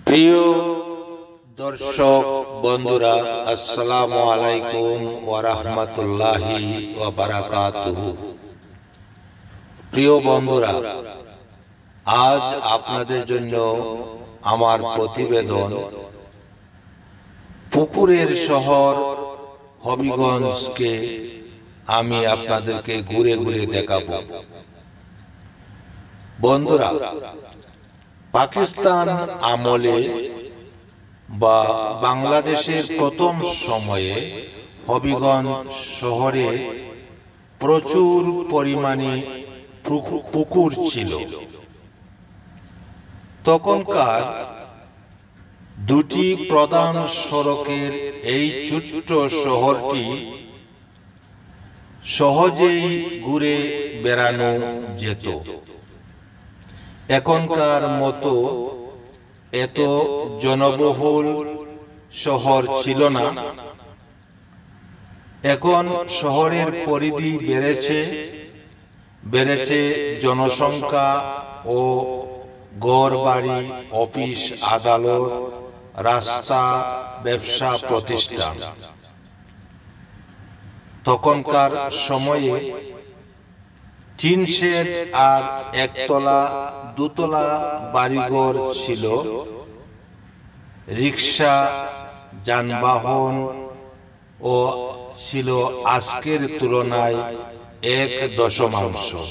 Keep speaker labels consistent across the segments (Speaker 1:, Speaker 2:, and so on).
Speaker 1: প্রিয় দর্শক বন্ধুরা, আসসালামু আলাইকুম ওয়া রাহমাতুল্লাহি ওয়া বারাকাতুহু। প্রিয় বন্ধুরা, আজ আপনাদের জন্য আমার প্রতিবেদন পুকুরের শহর হবিগঞ্জকে আমি আপনাদেরকে ঘুরে ঘুরে দেখাবো। বন্ধুরা, পাকিস্তান আমলে বা বাংলাদেশের প্রথম সময়ে হবিগঞ্জ শহরে প্রচুর পরিমাণে পুকুর ছিল। তখনকার দুটি প্রধান সড়কের এই ছোট্ট শহরটি সহজেই ঘুরে বেড়ানো যেত। এখনকার মতো এত জনবহুল শহর ছিল না। এখন শহরের পরিধি বেড়েছে জনসংখ্যা ও ঘরবাড়ি, অফিস, আদালত, রাস্তা, ব্যবসা প্রতিষ্ঠান। তখনকার সময়ে টিন শেড আর একতলা দুতলা বাড়িঘর ছিল। রিক্সা, যানবাহন ও ছিল আজকের তুলনায় 1/10।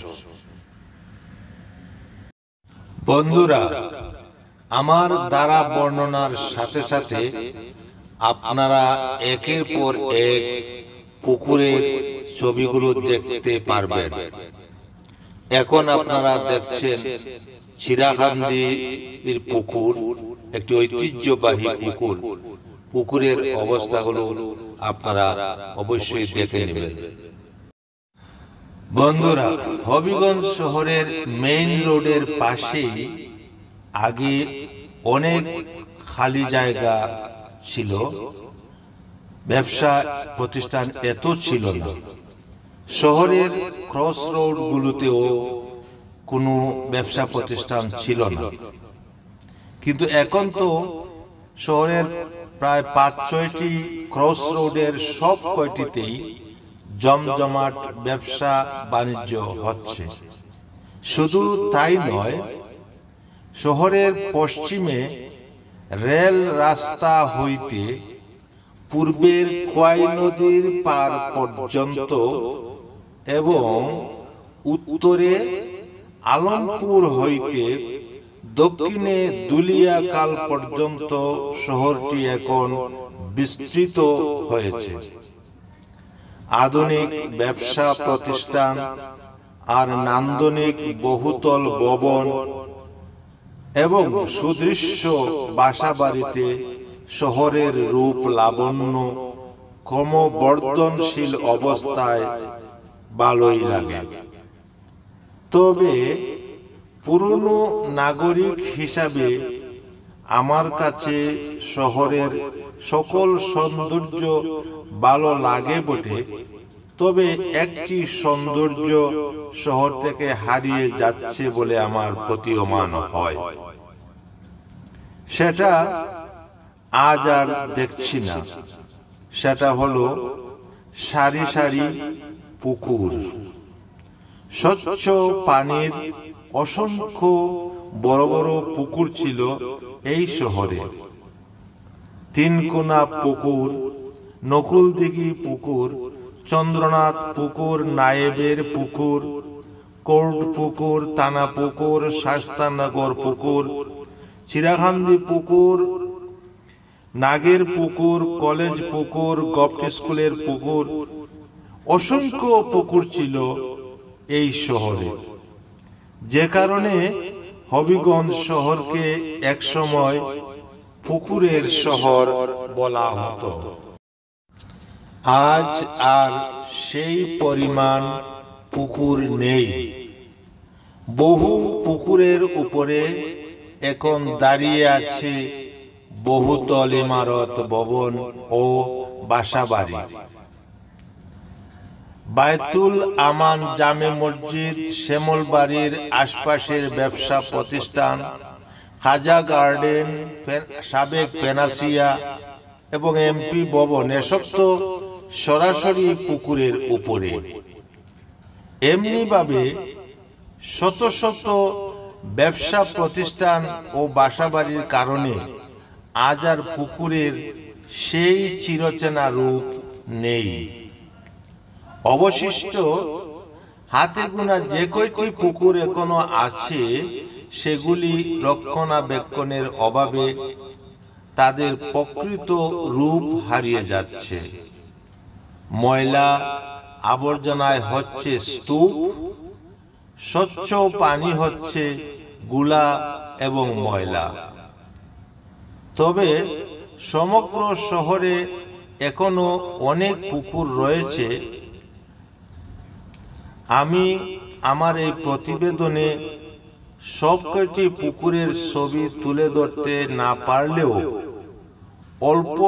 Speaker 1: বন্ধুরা, আমার দ্বারা বর্ণনার সাথে সাথে আপনারা একের পর এক পুকুরের ছবিগুলো দেখতে পারবেন। এখন আপনারা দেখছেন চিরাকান্দির পুকুর, একটি ঐতিহ্যবাহী পুকুর। পুকুরের অবস্থাগুলো আপনারা অবশ্যই দেখে নেবেন। বন্ধুরা, হবিগঞ্জ শহরের মেইন রোডের পাশেই আগে অনেক খালি জায়গা ছিল। ব্যবসা প্রতিষ্ঠান এত ছিল না। শহরের ক্রস রোড গুলোতেও কোনো ব্যবসা প্রতিষ্ঠান ছিল না। কিন্তু এখন তো শহরের প্রায় 5-6টি ক্রস রোডের সব কয়টিতেই জমজমাট ব্যবসা বাণিজ্য হচ্ছে। শুধু তাই নয়, শহরের পশ্চিমে রেল রাস্তা হইতে পূর্বের খোয়াই নদীর পার পর্যন্ত এবং উত্তরে আলমপুর হইতে দক্ষিণে দুলিয়াকাল পর্যন্ত শহরটি এখন বিস্তৃত হয়েছে। আধুনিক ব্যবসা প্রতিষ্ঠান আর নান্দনিক বহুতল ভবন এবং সুদৃশ্য বাসাবাড়িতে শহরের রূপ লাবণ্য ক্রমবর্ধনশীল অবস্থায় ভালোই লাগে। তবে পুরনো নাগরিক হিসাবে আমার কাছে শহরের সকল সৌন্দর্য ভালো লাগে বটে। তবে একটি সৌন্দর্য শহর থেকে হারিয়ে যাচ্ছে বলে আমার প্রতীয়মান হয়। সেটা আজ আর দেখছি না। সেটা হলো সারি সারি পুকুর, স্বচ্ছ পানির অসংখ্য বড় বড় পুকুর ছিল এই শহরে। তিনকোনা পুকুর, নকুলদিঘি পুকুর, চন্দ্রনাথ পুকুর, নায়েবের পুকুর, কোর্ট পুকুর, থানা পুকুর, শাস্তানগর পুকুর, চিরাকান্দি পুকুর, নাগের পুকুর, কলেজ পুকুর, গভট স্কুলের পুকুর, অসংখ্য পুকুর ছিল এই শহরে। যে কারণে হবিগঞ্জ শহরকে একসময় পুকুরের শহর বলা হতো। আজ আর সেই পরিমাণ পুকুর নেই। বহু পুকুরের উপরে এখন দাঁড়িয়ে আছে বহুতল ইমারত, ভবন ও বাসাবাড়ি। বায়তুল আমান জামে মসজিদ, শ্যামলবাড়ির আশপাশের ব্যবসা প্রতিষ্ঠান, খাজা গার্ডেন, সাবেক পেনাসিয়া এবং এমপি ভবন, এসব তো সরাসরি পুকুরের উপরে। এমনিভাবে শত শত ব্যবসা প্রতিষ্ঠান ও বাসাবাড়ির কারণে আজ আর পুকুরের সেই চিরচেনা রূপ নেই। অবশিষ্ট হাতে গোনা যে কয়টি পুকুর এখনো আছে, সেগুলি রক্ষণাবেক্ষণের অভাবে তাদের প্রকৃত রূপ হারিয়ে যাচ্ছে। ময়লা আবর্জনায় হচ্ছে স্তূপ, স্বচ্ছ পানি হচ্ছে গুলা এবং ময়লা। তবে সমগ্র শহরে এখনো অনেক পুকুর রয়েছে। আমি আমার এই প্রতিবেদনে সবকটি পুকুরের ছবি তুলে ধরতে না পারলেও অল্প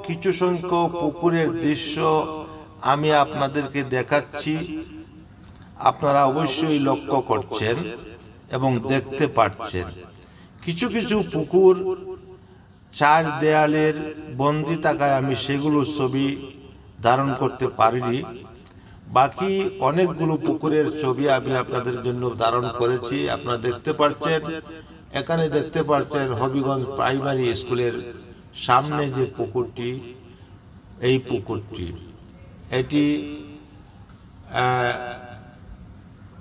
Speaker 1: কিছু সংখ্যক পুকুরের দৃশ্য আমি আপনাদেরকে দেখাচ্ছি। আপনারা অবশ্যই লক্ষ্য করছেন এবং দেখতে পাচ্ছেন। কিছু কিছু পুকুর চার দেয়ালের বন্দি থাকায় আমি সেগুলো ছবি ধারণ করতে পারিনি। বাকি অনেকগুলো পুকুরের ছবি আমি আপনাদের জন্য ধারণ করেছি। আপনারা দেখতে পাচ্ছেন, এখানে দেখতে পাচ্ছেন হবিগঞ্জ প্রাইমারি স্কুলের সামনে যে পুকুরটি, এই পুকুরটি এটি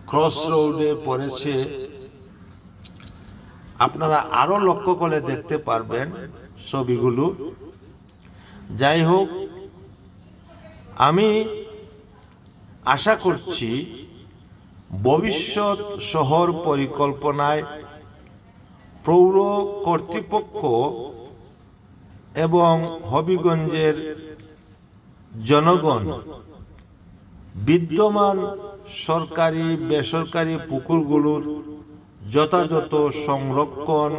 Speaker 1: ক্রস রোডে পড়েছে। আপনারা আরো লক্ষ্য করে দেখতে পারবেন ছবিগুলো। যাই হোক, আমি আশা করছি ভবিষ্যৎ শহর পরিকল্পনায় পৌর কর্তৃপক্ষ এবং হবিগঞ্জের জনগণ বিদ্যমান সরকারি বেসরকারি পুকুরগুলোর যথাযথ সংরক্ষণ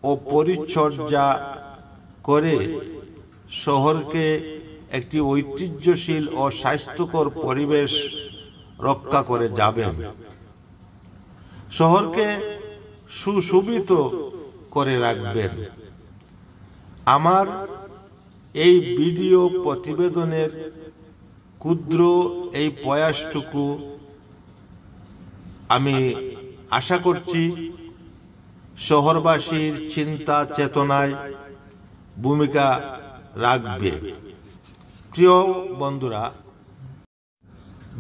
Speaker 1: ও পরিচর্যা করে শহরকে একটি ঐতিহ্যশীল ও স্বাস্থ্যকর পরিবেশ রক্ষা করে যাবেন। শহরকে সুশোভিত করে রাখবেন। আমার এই ভিডিও প্রতিবেদনের ক্ষুদ্র এই প্রয়াসটুকু আমি আশা করছি শহরবাসীর চিন্তা চেতনায় ভূমিকা রাখবে। প্রিয় বন্ধুরা,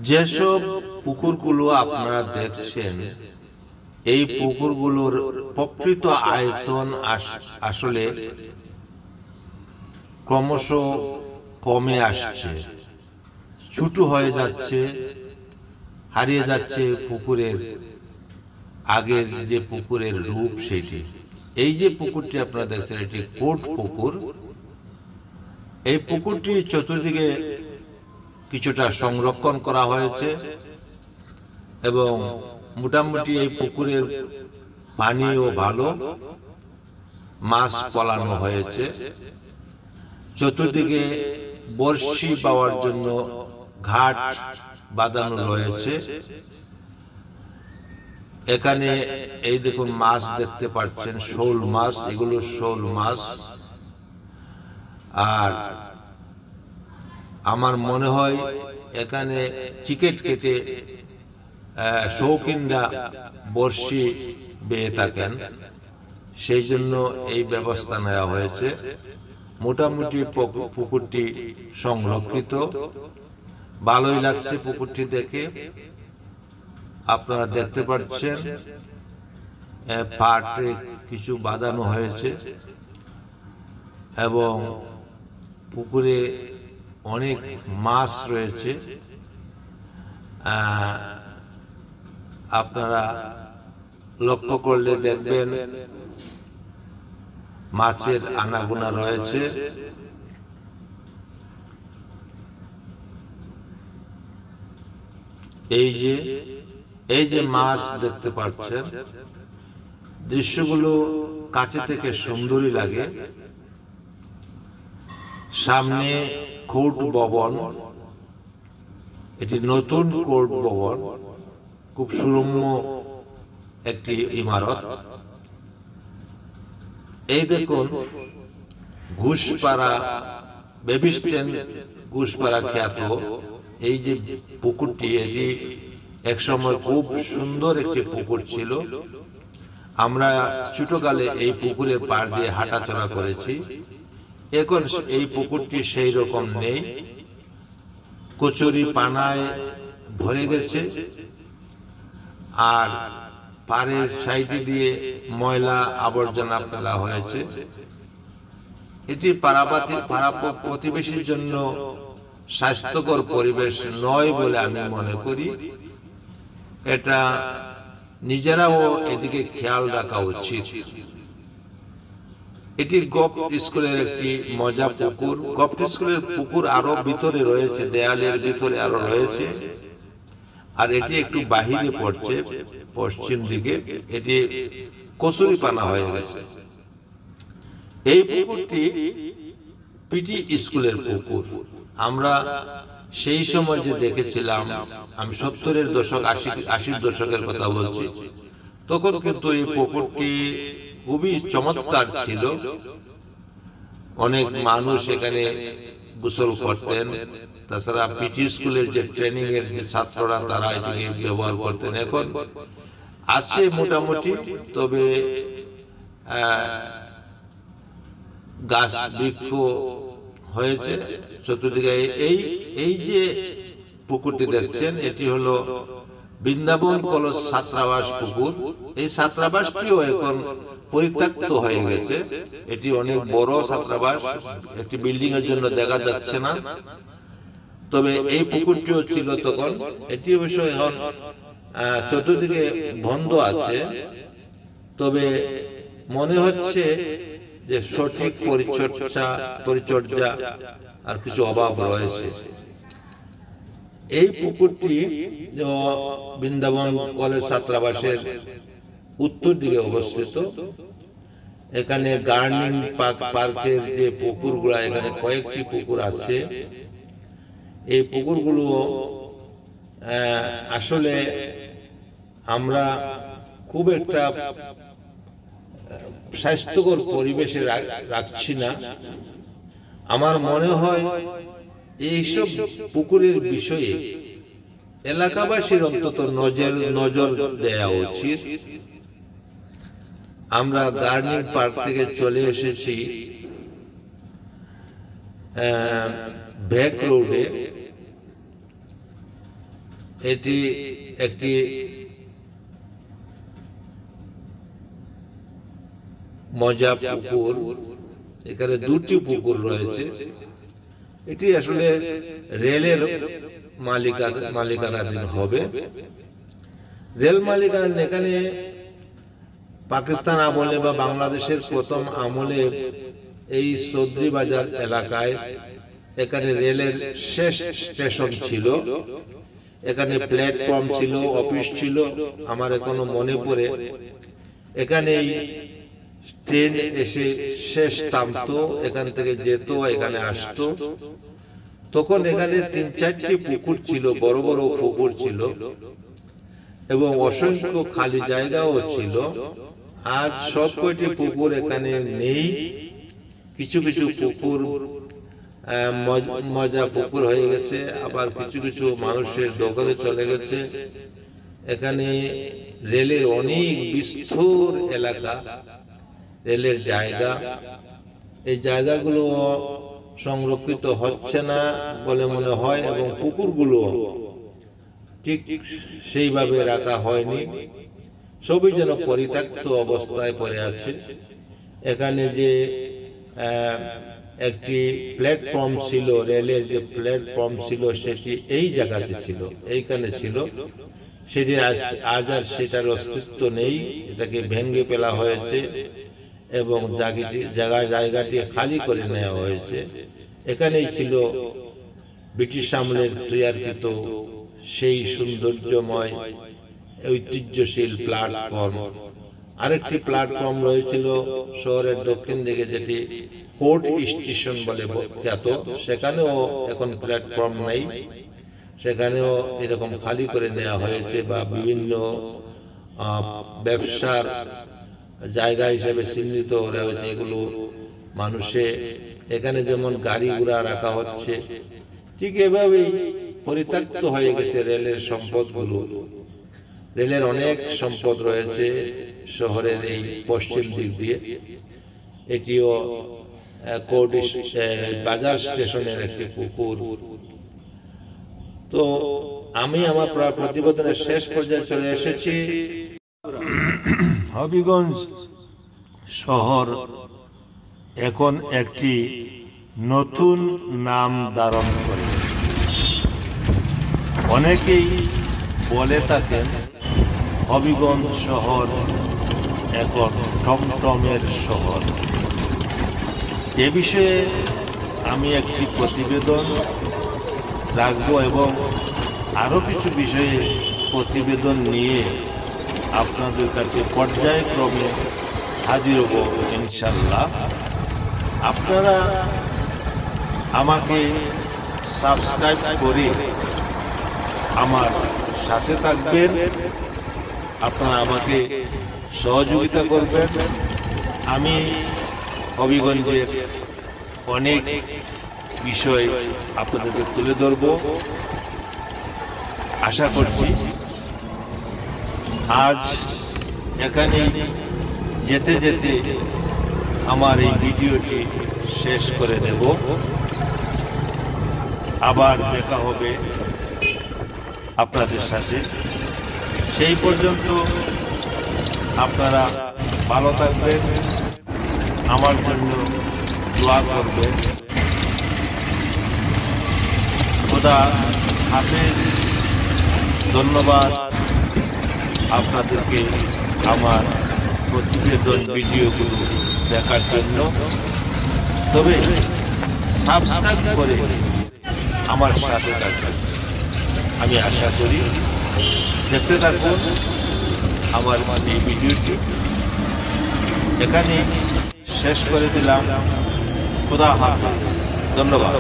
Speaker 1: যেসব পুকুরগুলো আপনারা দেখছেন, এই পুকুরগুলোর প্রকৃত আয়তন আসলে ক্রমশ কমে আসছে, ছোট হয়ে যাচ্ছে, হারিয়ে যাচ্ছে পুকুরের আগের যে পুকুরের রূপ সেটি। এই যে পুকুরটি আপনারা দেখছেন, এটি কোট পুকুর। এই পুকুরটি চতুর্দিকে কিছুটা সংরক্ষণ করা হয়েছে এবং মোটামুটি এই পুকুরের পানিও ভালো, মাছ পলানো হয়েছে। চতুর্দিকে বড়শি পাওয়ার জন্য ঘাট বাঁধানো রয়েছে। এখানে এই দেখুন মাছ দেখতে পাচ্ছেন, শোল মাছ, এগুলো শোল মাছ। আর আমার মনে হয় এখানে টিকিট কেটে শৌখিনরা বড়শি বেয়ে থাকেন, সেই জন্য এই ব্যবস্থা নেওয়া হয়েছে। মোটামুটি পুকুরটি সংরক্ষিত, ভালোই লাগছে পুকুরটি দেখে। আপনারা দেখতে পাচ্ছেন পাটে কিছু বাঁধানো হয়েছে এবং পুকুরে অনেক মাছ রয়েছে। আপনারা লক্ষ্য করলে দেখবেন মাছের আনাগোনা রয়েছে। এই যে মাছ দেখতে পাচ্ছেন, দৃশ্যগুলো কাছে থেকে সুন্দরই লাগে। সামনে কোর্ট ভবন, এটি নতুন কোর্ট ভবন, খুব সুরম্য একটি ইমারত। এই দেখুন ঘুষপাড়া, বেবি স্ট্যান্ড ঘুষপাড়া খ্যাত এই যে পুকুরটি, এটি একসময় খুব সুন্দর একটি পুকুর ছিল। আমরা ছোটকালে এই পুকুরের পাড় দিয়ে হাঁটাচলা করেছি। এখন এই পুকুরটি সেই রকম নেই, কচুরি পানায় ভরে গেছে, আর পাড়ের সাইডে দিয়ে ময়লা আবর্জনা ফেলা হয়েছে। এটি পাড়া প্রতিবেশীর জন্য স্বাস্থ্যকর পরিবেশ নয় বলে আমি মনে করি। এটা নিজেরাও এদিকে খেয়াল রাখা উচিত। এটি গভ স্কুলের একটি মজা পুকুর। গভ স্কুলের পুকুর আরো ভিতরে রয়েছে, দেয়ালের ভিতরে আরো রয়েছে, আর এটি একটু বাহিরে পড়ছে পশ্চিম দিকে। এটি কচুরি পানা হয়ে গেছে। এই পুকুরটি পিটি স্কুলের পুকুর। আমরা সেই সময় যে দেখেছিলাম, আমি 70-এর দশক 80-র দশকের কথা বলছি, তখন কিন্তু এই পুকুরটি খুবই চমৎকার ছিল। অনেক মানুষ এখানে গোসল করতেন। তাছাড়া পিটি স্কুলের যে ট্রেনিং এর যে ছাত্ররা, তারা এটিকে ব্যবহার করতেন। এখন আছে মোটামুটি, তবে গাছ বৃক্ষ হয়েছে চতুর্দিকে। এই যে পুকুরটি দেখছেন, এটি হলো বৃন্দাবন কলেজ ছাত্রাবাস পুকুর। এই ছাত্রাবাসটিও এখন পরিত্যক্ত হয়ে গেছে। এটি অনেক বড় ছাত্রাবাস, একটি বিল্ডিং এর জন্য দেখা যাচ্ছে না, তবে এই পুকুরটিও ছিল তখন। এটি অবশ্য এখন চতুর্দিকে বন্ধ আছে, তবে মনে হচ্ছে যে সঠিক পরিচর্যা আর কিছু অভাব রয়েছে। এই পুকুরটি বৃন্দাবন কলেজ ছাত্রাবাসের উত্তর দিকে অবস্থিত। এখানে গার্ডেন পার্কের যে পুকুরগুলো, এখানে কয়েকটি পুকুর আছে। এই পুকুরগুলো আসলে আমরা খুব একটা স্বাস্থ্যকর পরিবেশে রাখছি না। আমার মনে হয় এইসব পুকুরের বিষয়ে এলাকাবাসীর অন্তত নজর দেওয়া উচিত। আমরা গার্ডেন পার্ক থেকে চলে এসেছি ব্যাক রোডে। এটি একটি মজা পুকুর। এখানে দুটি পুকুর রয়েছে। এটি আসলে রেলের মালিকানাধীন হবে। রেল মালিকানাধীন। এখানে পাকিস্তান আমলে বা বাংলাদেশের প্রথম আমলে এই চৌধুরী বাজার এলাকায় এখানে রেলের শেষ স্টেশন ছিল। এখানে প্ল্যাটফর্ম ছিল, অফিস ছিল। আমার এখনো মনে পড়ে, এখানেই ট্রেন এসে শেষ থামতো, এখান থেকে যেত, এখানে আসতো। তখন এখানে 3-4টি পুকুর ছিল, বড় বড় পুকুর ছিল, এবং অসংখ্য খালি জায়গাও ছিল। আজ সব কয়টি পুকুর এখানে নেই। কিছু কিছু পুকুর মজা পুকুর হয়ে গেছে, আবার কিছু কিছু মানুষের দখলে চলে গেছে। এখানে রেলের অনেক বিস্তর এলাকা, রেলের জায়গা, এই জায়গাগুলো সংরক্ষিত হচ্ছে না বলে মনে হয়, এবং পুকুরগুলো ঠিক সেইভাবে রাখা হয়নি। সবই যেন পরিত্যক্ত অবস্থায় পড়ে আছে। এখানে যে একটি প্ল্যাটফর্ম ছিল, রেলের যে প্ল্যাটফর্ম ছিল, সেটি এই জায়গাতে ছিল, এইখানে ছিল। সেটি আজ আর সেটার অস্তিত্ব নেই। এটাকে ভেঙে ফেলা হয়েছে এবং জায়গাটি খালি করে নেওয়া হয়েছে। এখানেই ছিল ব্রিটিশ আমলের তৈরিকৃত সেই সৌন্দর্যময় ঐতিহ্যশীল প্ল্যাটফর্ম। আরেকটি প্ল্যাটফর্ম রয়েছিল শহরের দক্ষিণ দিকে, যেটি কোর্ট স্টেশন বলে খ্যাত। সেখানেও এখন প্ল্যাটফর্ম নেই, সেখানেও এরকম খালি করে নেওয়া হয়েছে, বা বিভিন্ন ব্যবসার জায়গা হিসেবে চিহ্নিত রয়েছে। এগুলো মানুষে এখানে যেমন গাড়ি ঘোড়া রাখা হচ্ছে, ঠিক এভাবেই পরিত্যক্ত হয়ে গেছে রেলের সম্পদগুলো। রেলের অনেক সম্পদ রয়েছে শহরের এই পশ্চিম দিক দিয়ে। এটিও বাজার স্টেশনের একটি পুকুর। তো আমি আমার প্রতিবেদনের শেষ পর্যায়ে চলে এসেছি। হবিগঞ্জ শহর এখন একটি নতুন নাম ধারণ করে। অনেকেই বলে থাকেন হবিগঞ্জ শহর এখন টমটমের শহর। এ বিষয়ে আমি একটি প্রতিবেদন রাখবো এবং আরও কিছু বিষয়ে প্রতিবেদন নিয়ে আপনাদের কাছে পর্যায়ক্রমে হাজির হব ইনশাল্লাহ। আপনারা আমাকে সাবস্ক্রাইব করে আমার সাথে থাকবেন, আপনারা আমাকে সহযোগিতা করবেন। আমি হবিগঞ্জের অনেক বিষয় আপনাদেরকে তুলে ধরব আশা করছি। আজ এখানে যেতে যেতে আমার এই ভিডিওটি শেষ করে দেব। আবার দেখা হবে আপনাদের সাথে। সেই পর্যন্ত আপনারা ভালো থাকবেন, আমার জন্য দোয়া করবেন। খোদা হাফেজ। ধন্যবাদ আপনাদেরকে আমার প্রতিবেদন ভিডিওগুলো দেখার জন্য। তবে সাবস্ক্রাইব করে আমার সাথে থাকবেন আমি আশা করি। দেখতে থাকুন আমার এই ভিডিওটি। এখানে শেষ করে দিলাম। খোদা হাফেজ। ধন্যবাদ।